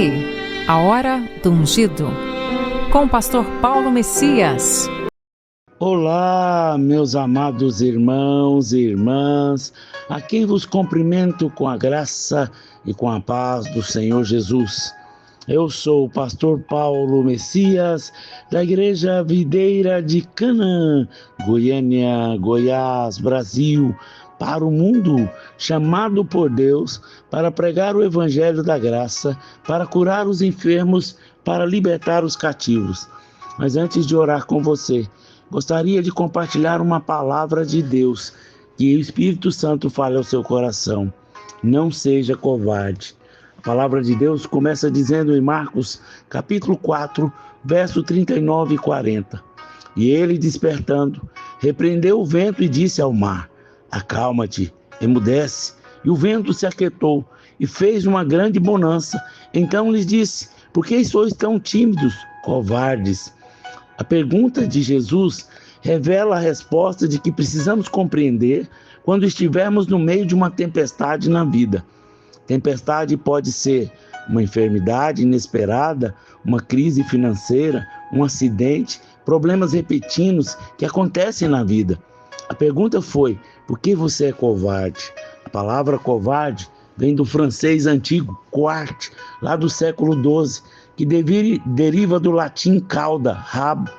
aí, a hora do ungido, com o pastor Paulo Messias. Olá, meus amados irmãos e irmãs, a quem vos cumprimento com a graça e com a paz do Senhor Jesus. Eu sou o pastor Paulo Messias, da Igreja Videira de Canaã, Goiânia, Goiás, Brasil, para o mundo, chamado por Deus para pregar o Evangelho da Graça, para curar os enfermos, para libertar os cativos. Mas antes de orar com você, gostaria de compartilhar uma palavra de Deus, que o Espírito Santo fale ao seu coração. Não seja covarde. A palavra de Deus começa dizendo em Marcos, capítulo 4, verso 39 e 40. E ele, despertando, repreendeu o vento e disse ao mar: acalma-te, emudece. E o vento se aquietou e fez uma grande bonança. Então lhes disse: por que sois tão tímidos, covardes? A pergunta de Jesus revela a resposta de que precisamos compreender quando estivermos no meio de uma tempestade na vida. Tempestade pode ser uma enfermidade inesperada, uma crise financeira, um acidente, problemas repentinos que acontecem na vida. A pergunta foi: por que você é covarde? A palavra covarde vem do francês antigo, quart, lá do século XII, que deriva do latim cauda, rabo.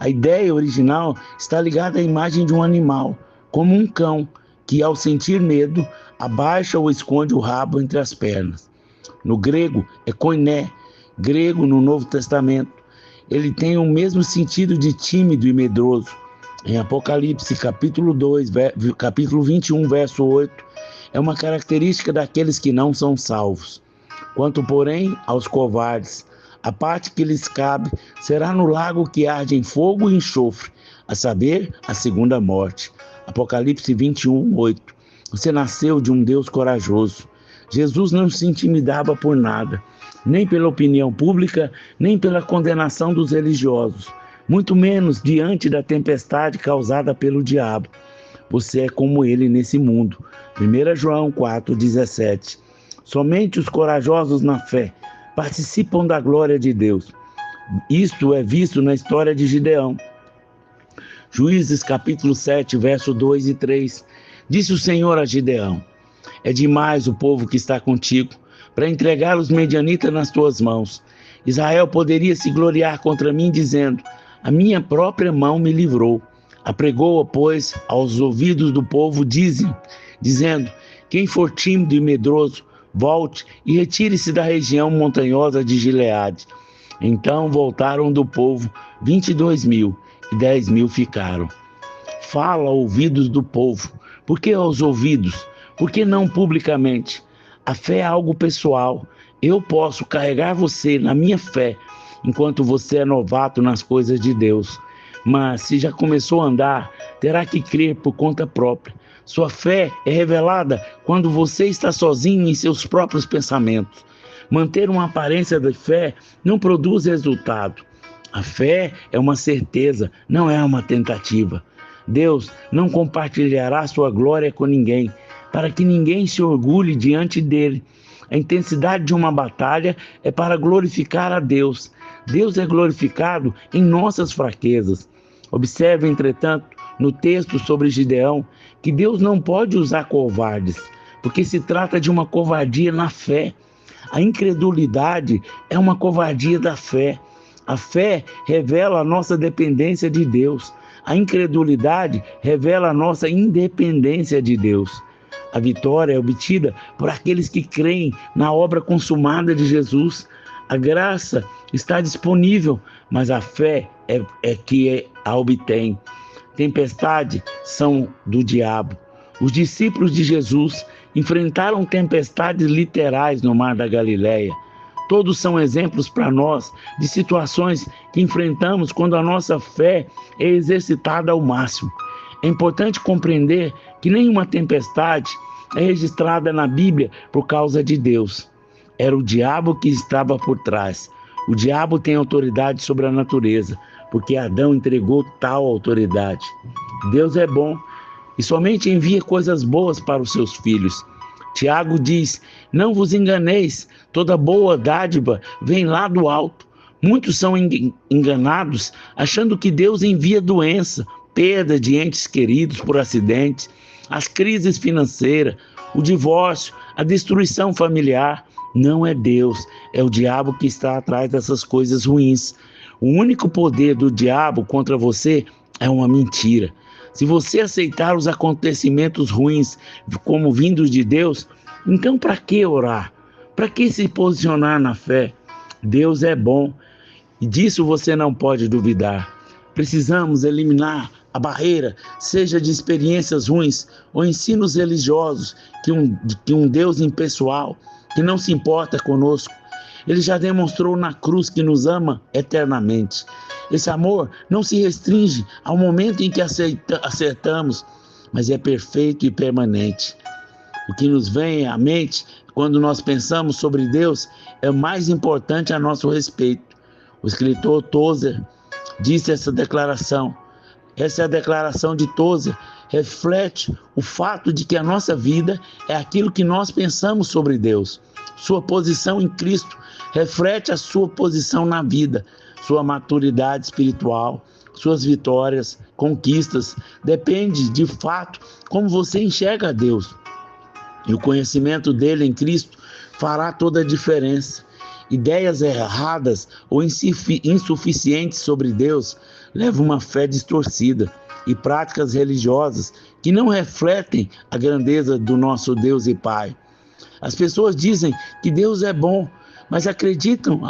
A ideia original está ligada à imagem de um animal, como um cão, que ao sentir medo, abaixa ou esconde o rabo entre as pernas. No grego é koiné, grego no Novo Testamento. Ele tem o mesmo sentido de tímido e medroso. Em Apocalipse, capítulo 21, verso 8, é uma característica daqueles que não são salvos. Quanto, porém, aos covardes, a parte que lhes cabe será no lago que arde em fogo e enxofre, a saber, a segunda morte. Apocalipse 21, 8. Você nasceu de um Deus corajoso. Jesus não se intimidava por nada, nem pela opinião pública, nem pela condenação dos religiosos, muito menos diante da tempestade causada pelo diabo. Você é como ele nesse mundo. 1 João 4,17. Somente os corajosos na fé participam da glória de Deus. Isto é visto na história de Gideão. Juízes capítulo 7, verso 2 e 3. Disse o Senhor a Gideão: é demais o povo que está contigo, para entregar os medianitas nas tuas mãos. Israel poderia se gloriar contra mim, dizendo: a minha própria mão me livrou. Apregou-a, pois, aos ouvidos do povo, dizendo: quem for tímido e medroso, volte e retire-se da região montanhosa de Gileade. Então voltaram do povo 22.000 e 10.000 ficaram. Fala aos ouvidos do povo. Por que aos ouvidos? Por que não publicamente? A fé é algo pessoal. Eu posso carregar você na minha fé enquanto você é novato nas coisas de Deus. Mas se já começou a andar, terá que crer por conta própria. Sua fé é revelada quando você está sozinho em seus próprios pensamentos. Manter uma aparência de fé não produz resultado. A fé é uma certeza, não é uma tentativa. Deus não compartilhará sua glória com ninguém, para que ninguém se orgulhe diante dele. A intensidade de uma batalha é para glorificar a Deus. Deus é glorificado em nossas fraquezas. Observe, entretanto, no texto sobre Gideão, que Deus não pode usar covardes, porque se trata de uma covardia na fé. A incredulidade é uma covardia da fé. A fé revela a nossa dependência de Deus. A incredulidade revela a nossa independência de Deus. A vitória é obtida por aqueles que creem na obra consumada de Jesus. A graça está disponível, mas a fé é que a obtém. Tempestades são do diabo. Os discípulos de Jesus enfrentaram tempestades literais no mar da Galileia. Todos são exemplos para nós de situações que enfrentamos quando a nossa fé é exercitada ao máximo. É importante compreender que nenhuma tempestade é registrada na Bíblia por causa de Deus. Era o diabo que estava por trás. O diabo tem autoridade sobre a natureza, porque Adão entregou tal autoridade. Deus é bom e somente envia coisas boas para os seus filhos. Tiago diz: não vos enganeis, toda boa dádiva vem lá do alto. Muitos são enganados, achando que Deus envia doença, perda de entes queridos por acidentes, as crises financeiras, o divórcio, a destruição familiar. Não é Deus, é o diabo que está atrás dessas coisas ruins. O único poder do diabo contra você é uma mentira. Se você aceitar os acontecimentos ruins como vindos de Deus, então para que orar? Para que se posicionar na fé? Deus é bom e disso você não pode duvidar. Precisamos eliminar a barreira, seja de experiências ruins ou ensinos religiosos, que um Deus impessoal, que não se importa conosco. Ele já demonstrou na cruz que nos ama eternamente. Esse amor não se restringe ao momento em que acertamos, mas é perfeito e permanente. O que nos vem à mente quando nós pensamos sobre Deus é o mais importante a nosso respeito. O escritor Tozer disse essa declaração. Essa é a declaração de Tozer, reflete o fato de que a nossa vida é aquilo que nós pensamos sobre Deus. Sua posição em Cristo reflete a sua posição na vida, sua maturidade espiritual, suas vitórias, conquistas. Depende, de fato, como você enxerga a Deus. E o conhecimento dele em Cristo fará toda a diferença. Ideias erradas ou insuficientes sobre Deus levam uma fé distorcida e práticas religiosas que não refletem a grandeza do nosso Deus e Pai. As pessoas dizem que Deus é bom, mas acreditam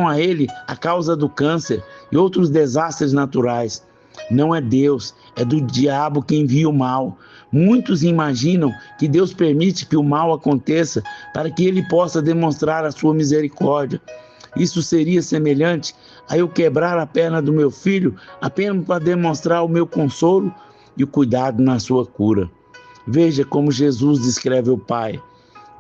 a Ele a causa do câncer e outros desastres naturais. Não é Deus, é do diabo que envia o mal. Muitos imaginam que Deus permite que o mal aconteça para que Ele possa demonstrar a sua misericórdia. Isso seria semelhante a eu quebrar a perna do meu filho apenas para demonstrar o meu consolo e o cuidado na sua cura. Veja como Jesus descreve o Pai.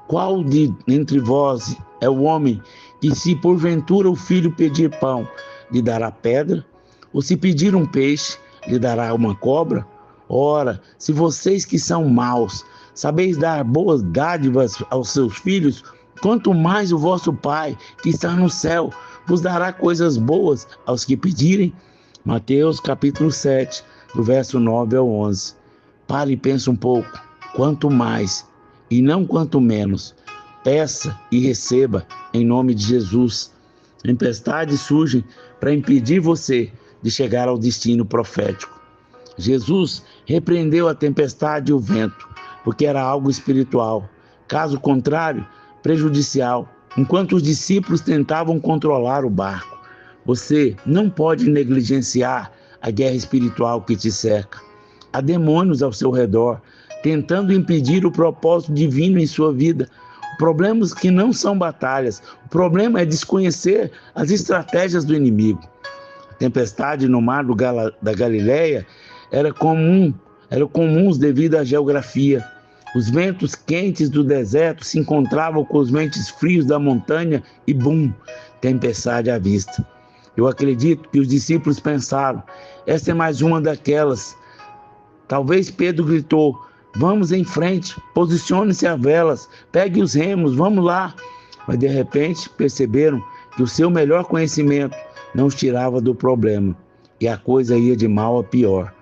Qual entre vós é o homem que, se porventura o filho pedir pão, lhe dará pedra? Ou se pedir um peixe, lhe dará uma cobra? Ora, se vocês que são maus sabeis dar boas dádivas aos seus filhos, quanto mais o vosso Pai, que está no céu, vos dará coisas boas aos que pedirem. Mateus capítulo 7, do verso 9 ao 11. Pare e pense um pouco. Quanto mais, e não quanto menos, peça e receba em nome de Jesus. Tempestades surgem para impedir você de chegar ao destino profético. Jesus repreendeu a tempestade e o vento, porque era algo espiritual. Caso contrário, prejudicial, enquanto os discípulos tentavam controlar o barco. Você não pode negligenciar a guerra espiritual que te cerca. Há demônios ao seu redor, tentando impedir o propósito divino em sua vida. Problemas que não são batalhas. O problema é desconhecer as estratégias do inimigo. A tempestade no mar da Galileia eram comuns devido à geografia. Os ventos quentes do deserto se encontravam com os ventos frios da montanha e bum, tempestade à vista. Eu acredito que os discípulos pensaram, essa é mais uma daquelas. Talvez Pedro gritou, vamos em frente, posicione-se a velas, pegue os remos, vamos lá. Mas de repente perceberam que o seu melhor conhecimento não os tirava do problema e a coisa ia de mal a pior.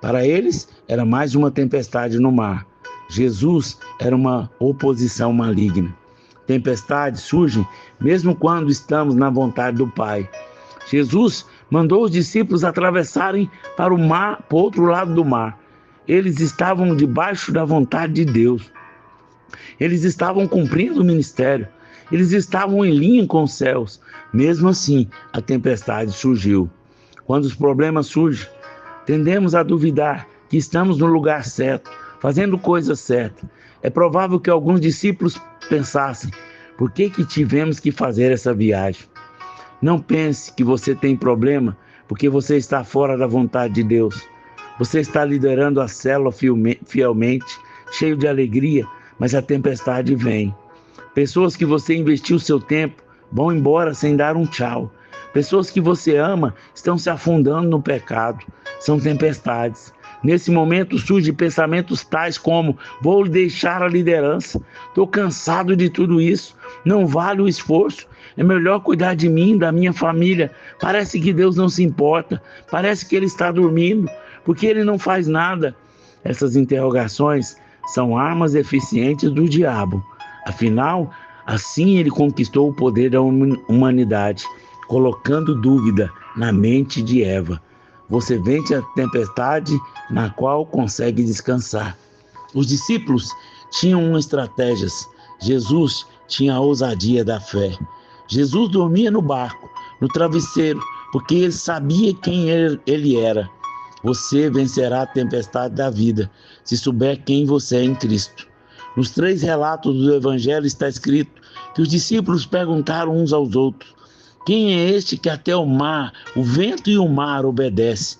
Para eles era mais uma tempestade no mar. Jesus era uma oposição maligna. Tempestades surgem mesmo quando estamos na vontade do Pai. Jesus mandou os discípulos atravessarem para o outro lado do mar. Eles estavam debaixo da vontade de Deus. Eles estavam cumprindo o ministério. Eles estavam em linha com os céus. Mesmo assim, a tempestade surgiu. Quando os problemas surgem, tendemos a duvidar que estamos no lugar certo, fazendo coisa certa. É provável que alguns discípulos pensassem, por que tivemos que fazer essa viagem? Não pense que você tem problema porque você está fora da vontade de Deus. Você está liderando a célula fielmente, cheio de alegria, mas a tempestade vem. Pessoas que você investiu seu tempo vão embora sem dar um tchau. Pessoas que você ama estão se afundando no pecado. São tempestades. Nesse momento surgem pensamentos tais como: vou deixar a liderança, estou cansado de tudo isso, não vale o esforço, é melhor cuidar de mim, da minha família. Parece que Deus não se importa, parece que Ele está dormindo, porque Ele não faz nada. Essas interrogações são armas eficientes do diabo. Afinal, assim ele conquistou o poder da humanidade, colocando dúvida na mente de Eva. Você vence a tempestade na qual consegue descansar. Os discípulos tinham estratégias. Jesus tinha a ousadia da fé. Jesus dormia no barco, no travesseiro, porque ele sabia quem ele era. Você vencerá a tempestade da vida, se souber quem você é em Cristo. Nos 3 relatos do Evangelho está escrito que os discípulos perguntaram uns aos outros: quem é este que até o mar, o vento e o mar obedece?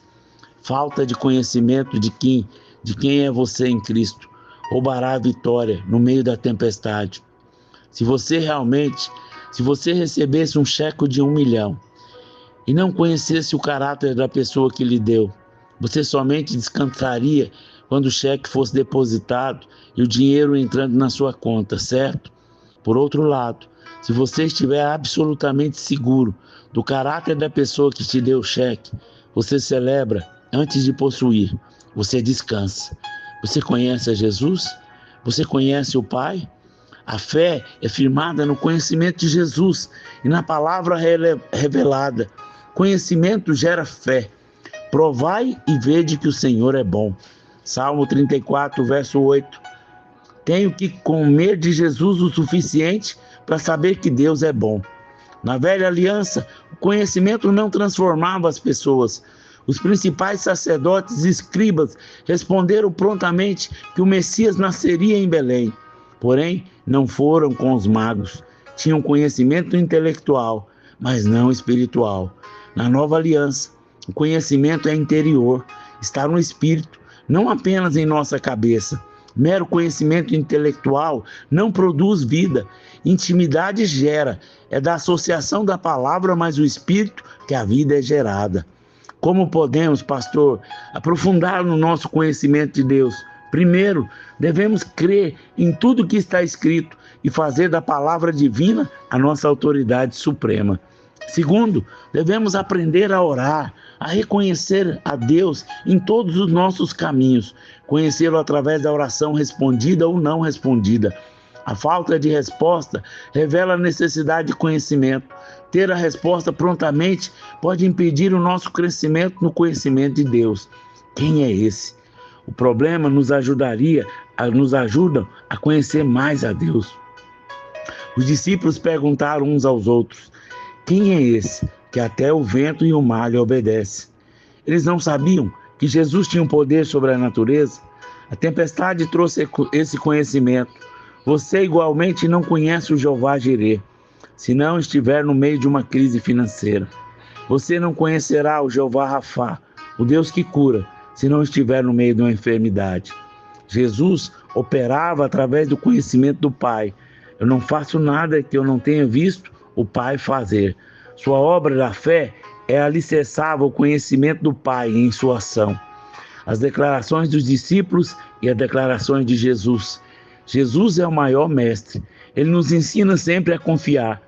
Falta de conhecimento de quem é você em Cristo roubará a vitória no meio da tempestade. Se você recebesse um cheque de 1 milhão e não conhecesse o caráter da pessoa que lhe deu, você somente descansaria quando o cheque fosse depositado e o dinheiro entrando na sua conta, certo? Por outro lado, se você estiver absolutamente seguro do caráter da pessoa que te deu o cheque, você celebra antes de possuir, você descansa. Você conhece a Jesus? Você conhece o Pai? A fé é firmada no conhecimento de Jesus e na palavra revelada. Conhecimento gera fé. Provai e vede que o Senhor é bom. Salmo 34, verso 8. Tenho que comer de Jesus o suficiente para saber que Deus é bom. Na velha aliança, o conhecimento não transformava as pessoas. Os principais sacerdotes e escribas responderam prontamente que o Messias nasceria em Belém. Porém, não foram com os magos. Tinham conhecimento intelectual, mas não espiritual. Na nova aliança, o conhecimento é interior, está no espírito, não apenas em nossa cabeça. Mero conhecimento intelectual não produz vida. Intimidade gera, é da associação da palavra mais o espírito que a vida é gerada. Como podemos, pastor, aprofundar no nosso conhecimento de Deus? Primeiro, devemos crer em tudo que está escrito e fazer da palavra divina a nossa autoridade suprema. Segundo, devemos aprender a orar, a reconhecer a Deus em todos os nossos caminhos, conhecê-lo através da oração respondida ou não respondida. A falta de resposta revela a necessidade de conhecimento. Ter a resposta prontamente pode impedir o nosso crescimento no conhecimento de Deus. Quem é esse? O problema nos ajudam a conhecer mais a Deus. Os discípulos perguntaram uns aos outros: quem é esse que até o vento e o mar lhe obedecem? Eles não sabiam que Jesus tinha um poder sobre a natureza? A tempestade trouxe esse conhecimento. Você igualmente não conhece o Jeová Jireh, se não estiver no meio de uma crise financeira. Você não conhecerá o Jeová Rafá, o Deus que cura, se não estiver no meio de uma enfermidade. Jesus operava através do conhecimento do Pai. Eu não faço nada que eu não tenha visto o Pai fazer. Sua obra da fé é alicerçava o conhecimento do Pai em sua ação. As declarações dos discípulos e as declarações de Jesus. Jesus é o maior mestre. Ele nos ensina sempre a confiar.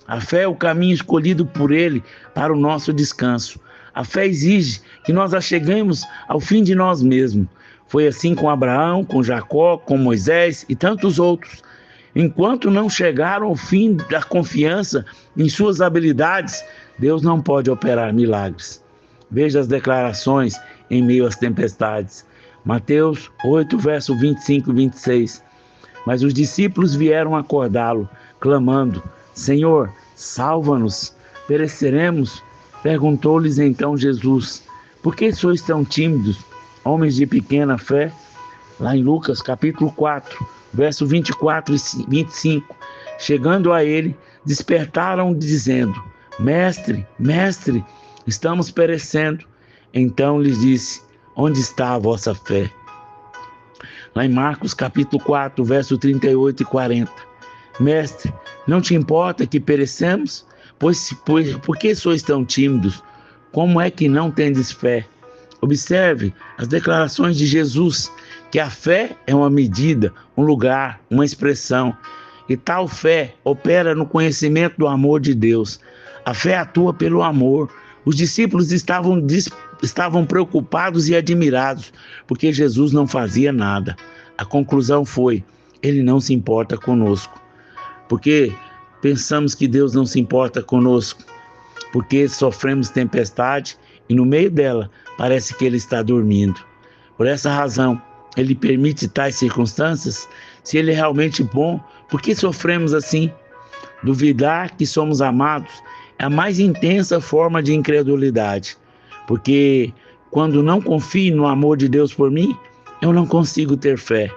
A fé é o caminho escolhido por Ele para o nosso descanso. A fé exige que nós achegamos ao fim de nós mesmos. Foi assim com Abraão, com Jacó, com Moisés e tantos outros. Enquanto não chegaram ao fim da confiança em suas habilidades, Deus não pode operar milagres. Veja as declarações em meio às tempestades. Mateus 8, verso 25 e 26. Mas os discípulos vieram acordá-lo, clamando: Senhor, salva-nos, pereceremos. Perguntou-lhes então Jesus: por que sois tão tímidos, homens de pequena fé? Lá em Lucas capítulo 4, verso 24 e 25. Chegando a ele, despertaram dizendo: Mestre, mestre, estamos perecendo. Então lhes disse: onde está a vossa fé? Lá em Marcos capítulo 4, verso 38 e 40. Mestre, não te importa que perecemos? Pois por que sois tão tímidos? Como é que não tendes fé? Observe as declarações de Jesus, que a fé é uma medida, um lugar, uma expressão. E tal fé opera no conhecimento do amor de Deus. A fé atua pelo amor. Os discípulos estavam preocupados e admirados, porque Jesus não fazia nada. A conclusão foi: Ele não se importa conosco. Porque pensamos que Deus não se importa conosco, porque sofremos tempestade e no meio dela parece que Ele está dormindo. Por essa razão, Ele permite tais circunstâncias. Se Ele é realmente bom, por que sofremos assim? Duvidar que somos amados é a mais intensa forma de incredulidade, porque quando não confio no amor de Deus por mim, eu não consigo ter fé.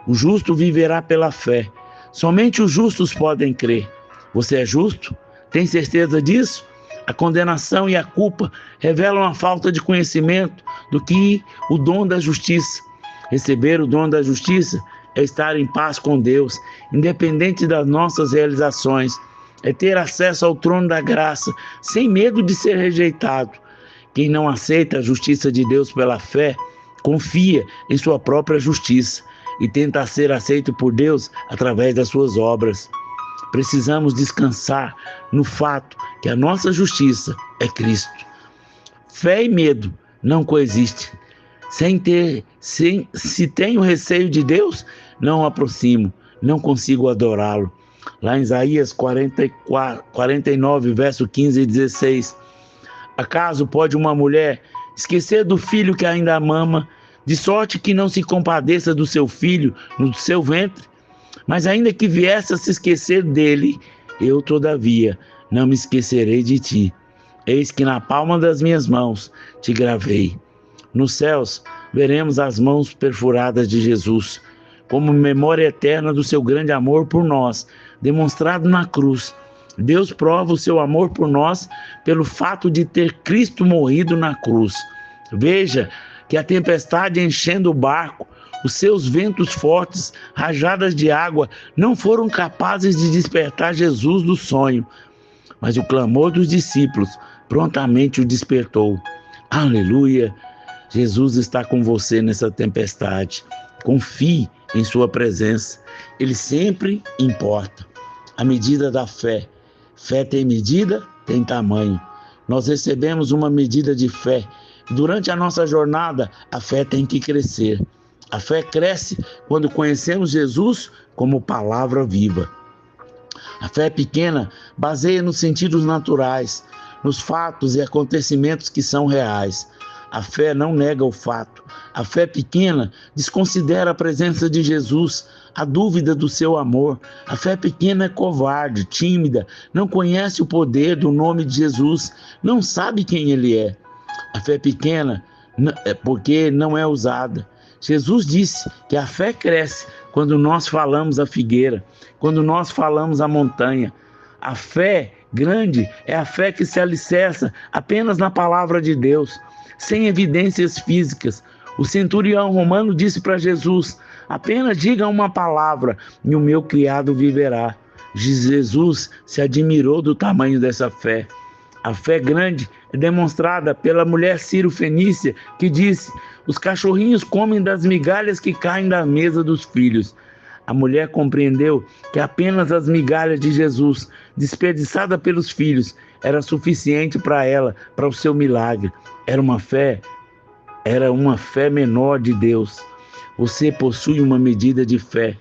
O justo viverá pela fé. Somente os justos podem crer. Você é justo? Tem certeza disso? A condenação e a culpa revelam a falta de conhecimento do que o dom da justiça. Receber o dom da justiça é estar em paz com Deus, independente das nossas realizações. É ter acesso ao trono da graça, sem medo de ser rejeitado. Quem não aceita a justiça de Deus pela fé, confia em sua própria justiça e tenta ser aceito por Deus através das suas obras. Precisamos descansar no fato que a nossa justiça é Cristo. Fé e medo não coexistem. Se tenho receio de Deus, não o aproximo, não consigo adorá-lo. Lá em Isaías 49, verso 15 e 16. Acaso pode uma mulher esquecer do filho que ainda a mama, de sorte que não se compadeça do seu filho no seu ventre? Mas ainda que viesse a se esquecer dele, eu, todavia, não me esquecerei de ti. Eis que na palma das minhas mãos te gravei. Nos céus, veremos as mãos perfuradas de Jesus, como memória eterna do seu grande amor por nós, demonstrado na cruz. Deus prova o seu amor por nós pelo fato de ter Cristo morrido na cruz. Veja que a tempestade enchendo o barco, os seus ventos fortes, rajadas de água, não foram capazes de despertar Jesus do sonho, mas o clamor dos discípulos prontamente o despertou. Aleluia! Jesus está com você nessa tempestade. Confie em sua presença. Ele sempre importa. A medida da fé. Fé tem medida, tem tamanho. Nós recebemos uma medida de fé. Durante a nossa jornada, a fé tem que crescer. A fé cresce quando conhecemos Jesus como palavra viva. A fé pequena baseia nos sentidos naturais, nos fatos e acontecimentos que são reais. A fé não nega o fato. A fé pequena desconsidera a presença de Jesus, a dúvida do seu amor. A fé pequena é covarde, tímida, não conhece o poder do nome de Jesus, não sabe quem ele é. A fé pequena é porque não é usada. Jesus disse que a fé cresce quando nós falamos a figueira, quando nós falamos a montanha. A fé grande é a fé que se alicerça apenas na palavra de Deus, sem evidências físicas. O centurião romano disse para Jesus: apenas diga uma palavra e o meu criado viverá. Jesus se admirou do tamanho dessa fé. A fé grande é demonstrada pela mulher Ciro-fenícia, que disse: os cachorrinhos comem das migalhas que caem da mesa dos filhos. A mulher compreendeu que apenas as migalhas de Jesus, desperdiçadas pelos filhos, era suficiente para ela, para o seu milagre. Era uma fé menor de Deus. Você possui uma medida de fé.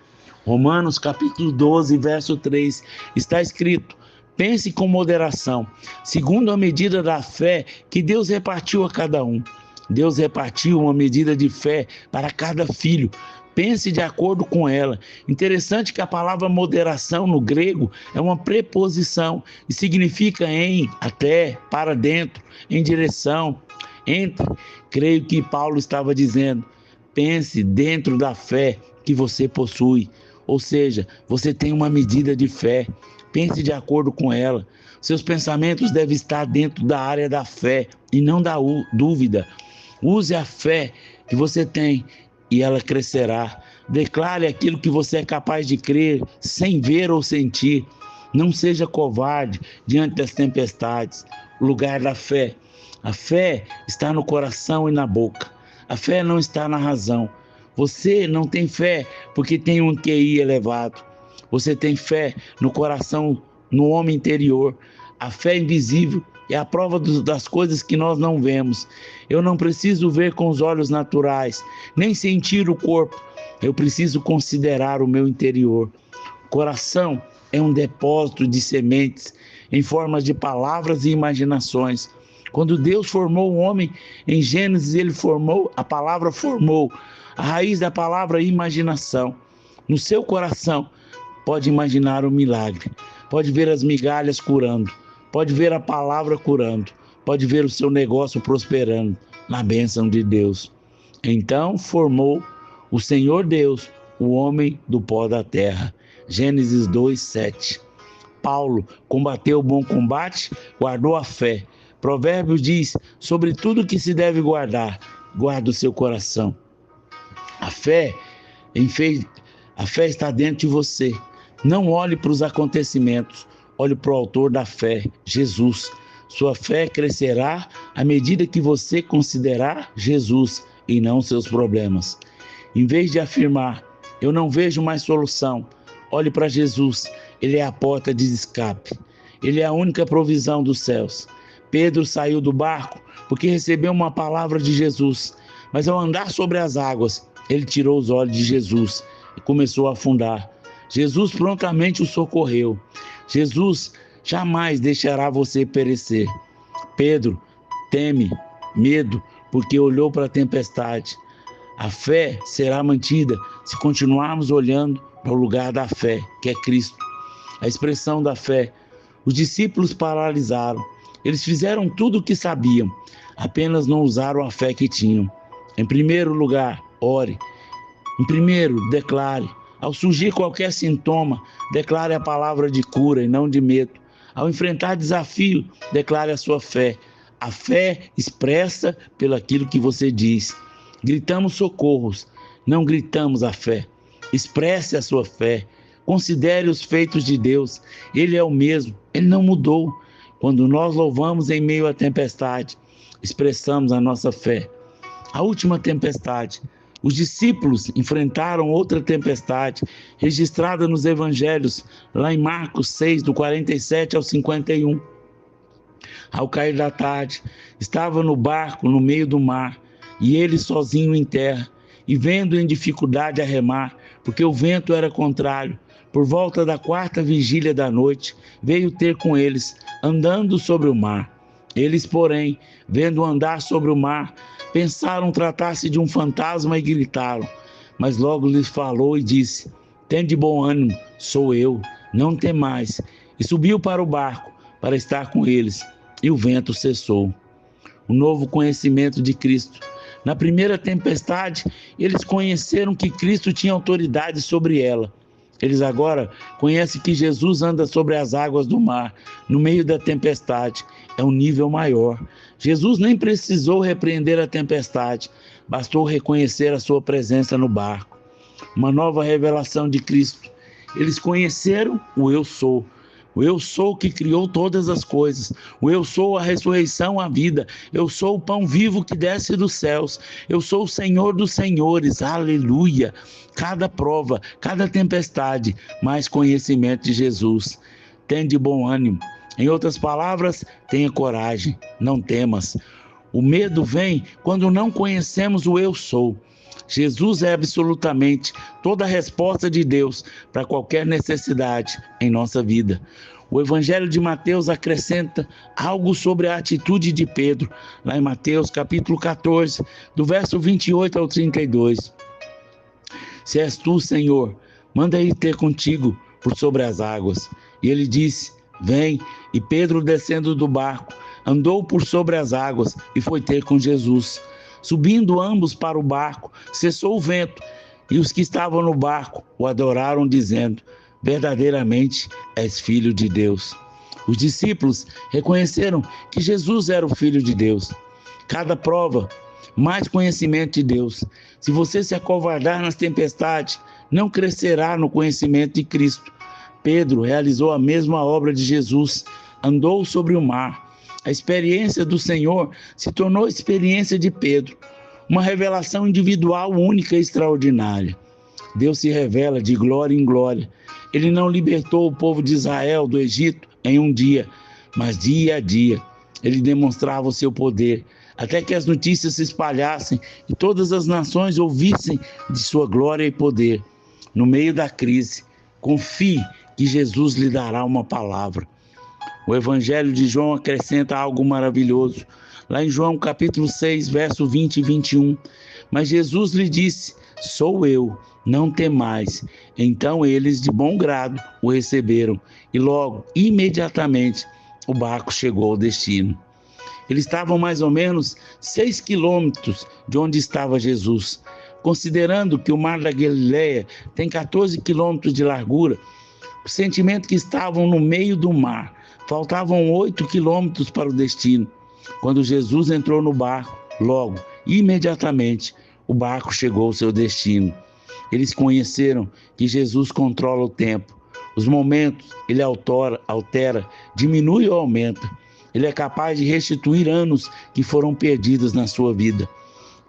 Romanos capítulo 12, verso 3, está escrito: pense com moderação, segundo a medida da fé que Deus repartiu a cada um. Deus repartiu uma medida de fé para cada filho. Pense de acordo com ela. Interessante que a palavra moderação no grego é uma preposição e significa em, até, para dentro, em direção, entre. Creio que Paulo estava dizendo: pense dentro da fé que você possui. Ou seja, você tem uma medida de fé. Pense de acordo com ela. Seus pensamentos devem estar dentro da área da fé e não da dúvida. Use a fé que você tem e ela crescerá. Declare aquilo que você é capaz de crer, sem ver ou sentir. Não seja covarde diante das tempestades. O lugar da fé A fé está no coração e na boca. A fé não está na razão. Você não tem fé porque tem um QI elevado. Você tem fé no coração, no homem interior. A fé invisível é a prova das coisas que nós não vemos. Eu não preciso ver com os olhos naturais, nem sentir o corpo. Eu preciso considerar o meu interior. O coração é um depósito de sementes em forma de palavras e imaginações. Quando Deus formou o homem, em Gênesis a palavra formou. A raiz da palavra é imaginação. No seu coração, pode imaginar o milagre. Pode ver as migalhas curando. Pode ver a palavra curando. Pode ver o seu negócio prosperando na bênção de Deus. Então formou o Senhor Deus, o homem do pó da terra. Gênesis 2:7. Paulo combateu o bom combate, guardou a fé. Provérbios diz, sobre tudo que se deve guardar, guarda o seu coração. A fé está dentro de você. Não olhe para os acontecimentos, olhe para o autor da fé, Jesus. Sua fé crescerá à medida que você considerar Jesus e não seus problemas. Em vez de afirmar, eu não vejo mais solução, olhe para Jesus. Ele é a porta de escape. Ele é a única provisão dos céus. Pedro saiu do barco porque recebeu uma palavra de Jesus. Mas ao andar sobre as águas, ele tirou os olhos de Jesus e começou a afundar. Jesus prontamente o socorreu. Jesus jamais deixará você perecer. Pedro teme, medo, porque olhou para a tempestade. A fé será mantida se continuarmos olhando para o lugar da fé, que é Cristo. A expressão da fé. Os discípulos paralisaram. Eles fizeram tudo o que sabiam, apenas não usaram a fé que tinham. Em primeiro lugar, ore. Em primeiro, declare. Ao surgir qualquer sintoma, declare a palavra de cura e não de medo. Ao enfrentar desafio, declare a sua fé. A fé expressa pelo aquilo que você diz. Gritamos socorros, não gritamos a fé. Expresse a sua fé. Considere os feitos de Deus. Ele é o mesmo, ele não mudou. Quando nós louvamos em meio à tempestade, expressamos a nossa fé. A última tempestade. Os discípulos enfrentaram outra tempestade, registrada nos evangelhos, lá em Marcos 6, do 47 ao 51. Ao cair da tarde, estava no barco no meio do mar, e ele sozinho em terra, e vendo em dificuldade a remar, porque o vento era contrário. Por volta da 4ª vigília da noite, veio ter com eles, andando sobre o mar. Eles, porém, vendo andar sobre o mar, pensaram tratar-se de um fantasma e gritaram. Mas logo lhes falou e disse, tende bom ânimo, sou eu, não temais. E subiu para o barco, para estar com eles, e o vento cessou. O novo conhecimento de Cristo. Na primeira tempestade, eles conheceram que Cristo tinha autoridade sobre ela. Eles agora conhecem que Jesus anda sobre as águas do mar, no meio da tempestade. É um nível maior. Jesus nem precisou repreender a tempestade, bastou reconhecer a sua presença no barco. Uma nova revelação de Cristo. Eles conheceram o Eu Sou. O Eu Sou que criou todas as coisas. O Eu Sou a ressurreição, a vida. Eu sou o pão vivo que desce dos céus. Eu sou o Senhor dos senhores. Aleluia! Cada prova, cada tempestade, mais conhecimento de Jesus. Tende bom ânimo. Em outras palavras, tenha coragem, não temas. O medo vem quando não conhecemos o Eu Sou. Jesus é absolutamente toda a resposta de Deus para qualquer necessidade em nossa vida. O Evangelho de Mateus acrescenta algo sobre a atitude de Pedro, lá em Mateus capítulo 14, do verso 28 ao 32. Se és tu, Senhor, manda ir ter contigo por sobre as águas. E ele disse, vem. E Pedro, descendo do barco, andou por sobre as águas e foi ter com Jesus. Subindo ambos para o barco, cessou o vento, e os que estavam no barco o adoraram, dizendo, verdadeiramente és filho de Deus. Os discípulos reconheceram que Jesus era o Filho de Deus. Cada prova, mais conhecimento de Deus. Se você se acovardar nas tempestades, não crescerá no conhecimento de Cristo. Pedro realizou a mesma obra de Jesus, andou sobre o mar. A experiência do Senhor se tornou a experiência de Pedro, uma revelação individual única e extraordinária. Deus se revela de glória em glória. Ele não libertou o povo de Israel do Egito em um dia, mas dia a dia. Ele demonstrava o seu poder, até que as notícias se espalhassem e todas as nações ouvissem de sua glória e poder. No meio da crise, confie que Jesus lhe dará uma palavra. O Evangelho de João acrescenta algo maravilhoso. Lá em João capítulo 6, verso 20 e 21. Mas Jesus lhe disse: sou eu, não temais. Então eles de bom grado o receberam e logo, imediatamente, o barco chegou ao destino. Eles estavam mais ou menos 6 quilômetros de onde estava Jesus. Considerando que o mar da Galileia tem 14 quilômetros de largura, o sentimento que estavam no meio do mar. Faltavam 8 quilômetros para o destino. Quando Jesus entrou no barco, logo, imediatamente, o barco chegou ao seu destino. Eles conheceram que Jesus controla o tempo. Os momentos, ele altera, diminui ou aumenta. Ele é capaz de restituir anos que foram perdidos na sua vida.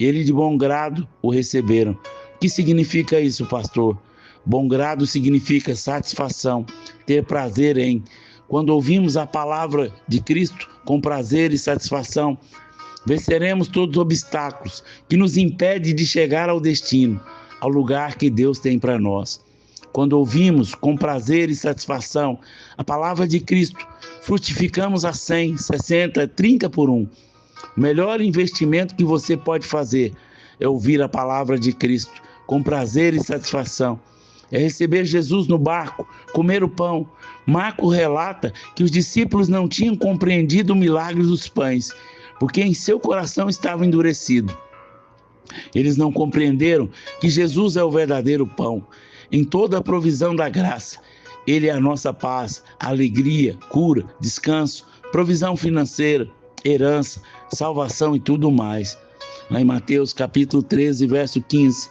Ele de bom grado o receberam. O que significa isso, pastor? Bom grado significa satisfação, ter prazer em. Quando ouvimos a palavra de Cristo com prazer e satisfação, venceremos todos os obstáculos que nos impedem de chegar ao destino, ao lugar que Deus tem para nós. Quando ouvimos com prazer e satisfação a palavra de Cristo, frutificamos a 100, 60, 30 por 1. O melhor investimento que você pode fazer é ouvir a palavra de Cristo com prazer e satisfação. É receber Jesus no barco, comer o pão. Marcos relata que os discípulos não tinham compreendido o milagre dos pães, porque em seu coração estava endurecido. Eles não compreenderam que Jesus é o verdadeiro pão. Em toda a provisão da graça, Ele é a nossa paz, alegria, cura, descanso, provisão financeira, herança, salvação e tudo mais. Lá em Mateus capítulo 13, verso 15.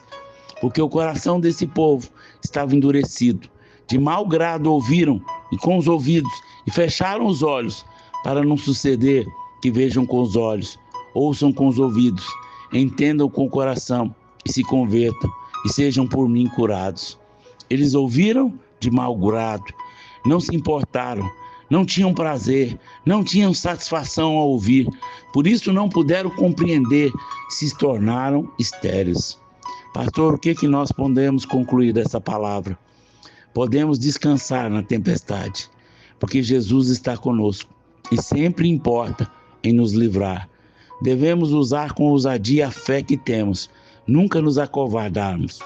Porque o coração desse povo estava endurecido. De mau grado ouviram e com os ouvidos e fecharam os olhos, para não suceder que vejam com os olhos, ouçam com os ouvidos, entendam com o coração e se convertam e sejam por mim curados. Eles ouviram de mau grado, não se importaram, não tinham prazer, não tinham satisfação ao ouvir, por isso não puderam compreender, se tornaram estéreis. Pastor, o que nós podemos concluir dessa palavra? Podemos descansar na tempestade, porque Jesus está conosco e sempre importa em nos livrar. Devemos usar com ousadia a fé que temos, nunca nos acovardarmos.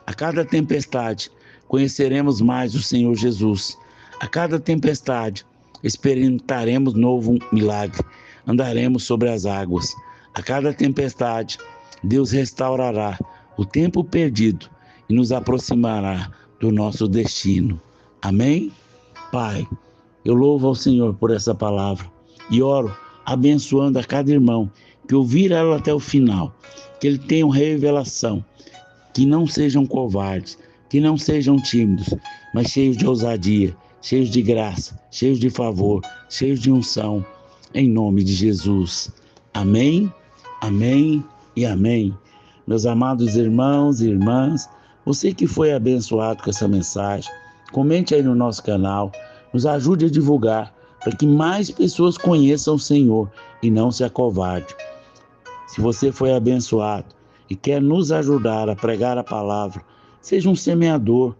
A cada tempestade, conheceremos mais o Senhor Jesus. A cada tempestade, experimentaremos novo milagre, andaremos sobre as águas. A cada tempestade, Deus restaurará o tempo perdido e nos aproximará do nosso destino. Amém? Pai, eu louvo ao Senhor por essa palavra e oro abençoando a cada irmão que ouvir ela até o final, que ele tenha uma revelação, que não sejam covardes, que não sejam tímidos, mas cheios de ousadia, cheios de graça, cheios de favor, cheios de unção, em nome de Jesus. Amém, amém e amém. Meus amados irmãos e irmãs, você que foi abençoado com essa mensagem, comente aí no nosso canal, nos ajude a divulgar, para que mais pessoas conheçam o Senhor e não se acovardem. Se você foi abençoado e quer nos ajudar a pregar a palavra, seja um semeador,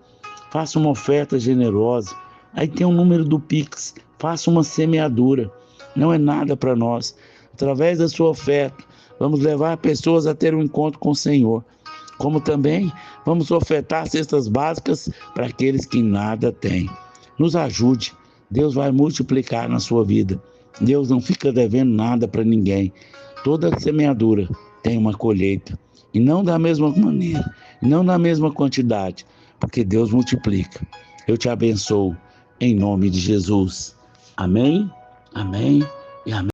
faça uma oferta generosa, aí tem o número do Pix, faça uma semeadura, não é nada para nós. Através da sua oferta, vamos levar pessoas a ter um encontro com o Senhor, como também vamos ofertar cestas básicas para aqueles que nada têm. Nos ajude, Deus vai multiplicar na sua vida. Deus não fica devendo nada para ninguém. Toda semeadura tem uma colheita, e não da mesma maneira, não na mesma quantidade, porque Deus multiplica. Eu te abençoo em nome de Jesus. Amém, amém e amém.